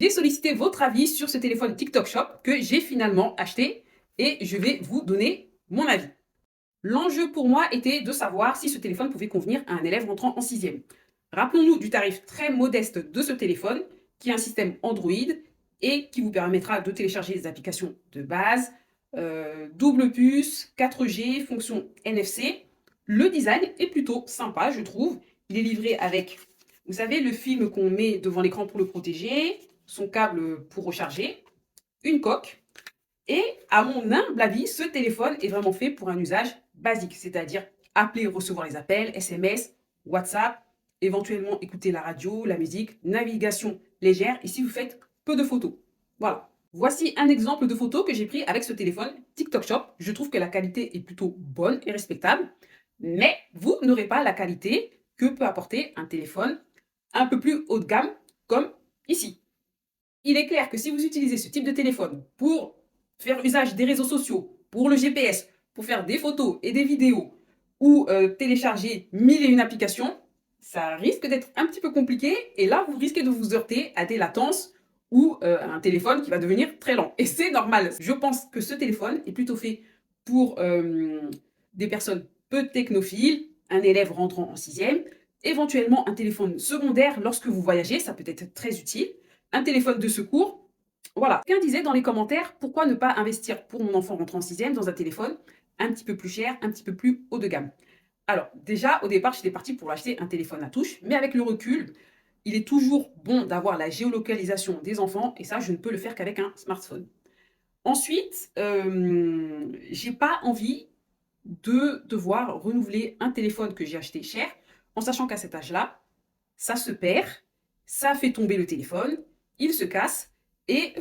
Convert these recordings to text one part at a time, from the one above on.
J'ai sollicité votre avis sur ce téléphone TikTok Shop que j'ai finalement acheté et je vais vous donner mon avis. L'enjeu pour moi était de savoir si ce téléphone pouvait convenir à un élève rentrant en sixième. Rappelons-nous du tarif très modeste de ce téléphone qui est un système Android et qui vous permettra de télécharger des applications de base, double puce, 4G, fonction NFC. Le design est plutôt sympa, je trouve. Il est livré avec, vous savez, le film qu'on met devant l'écran pour le protéger, son câble pour recharger, une coque. Et à mon humble avis, ce téléphone est vraiment fait pour un usage basique, c'est-à-dire appeler et recevoir les appels, SMS, WhatsApp, éventuellement écouter la radio, la musique, navigation légère et si vous faites peu de photos. Voilà. Voici un exemple de photo que j'ai pris avec ce téléphone TikTok Shop. Je trouve que la qualité est plutôt bonne et respectable, mais vous n'aurez pas la qualité que peut apporter un téléphone un peu plus haut de gamme comme ici. Il est clair que si vous utilisez ce type de téléphone pour faire usage des réseaux sociaux, pour le GPS, pour faire des photos et des vidéos ou télécharger mille et une applications, ça risque d'être un petit peu compliqué et là, vous risquez de vous heurter à des latences ou un téléphone qui va devenir très lent. Et c'est normal. Je pense que ce téléphone est plutôt fait pour des personnes peu technophiles, un élève rentrant en sixième, éventuellement un téléphone secondaire lorsque vous voyagez, ça peut être très utile, un téléphone de secours. Voilà. Quelqu'un disait dans les commentaires, pourquoi ne pas investir pour mon enfant rentrant en sixième dans un téléphone un petit peu plus cher, un petit peu plus haut de gamme. Alors déjà, au départ, j'étais partie pour acheter un téléphone à touche, mais avec le recul, il est toujours bon d'avoir la géolocalisation des enfants, et ça, je ne peux le faire qu'avec un smartphone. Ensuite, j'ai pas envie de devoir renouveler un téléphone que j'ai acheté cher, en sachant qu'à cet âge-là, ça se perd, ça fait tomber le téléphone, il se casse et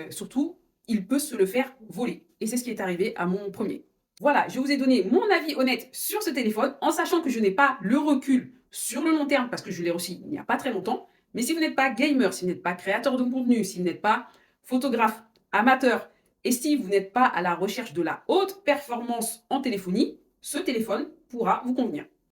surtout, il peut se le faire voler. Et c'est ce qui est arrivé à mon premier. Voilà, je vous ai donné mon avis honnête sur ce téléphone en sachant que je n'ai pas le recul sur le long terme parce que je l'ai reçu il n'y a pas très longtemps. Mais si vous n'êtes pas gamer, si vous n'êtes pas créateur de contenu, si vous n'êtes pas photographe, amateur et si vous n'êtes pas à la recherche de la haute performance en téléphonie, ce téléphone pourra vous convenir.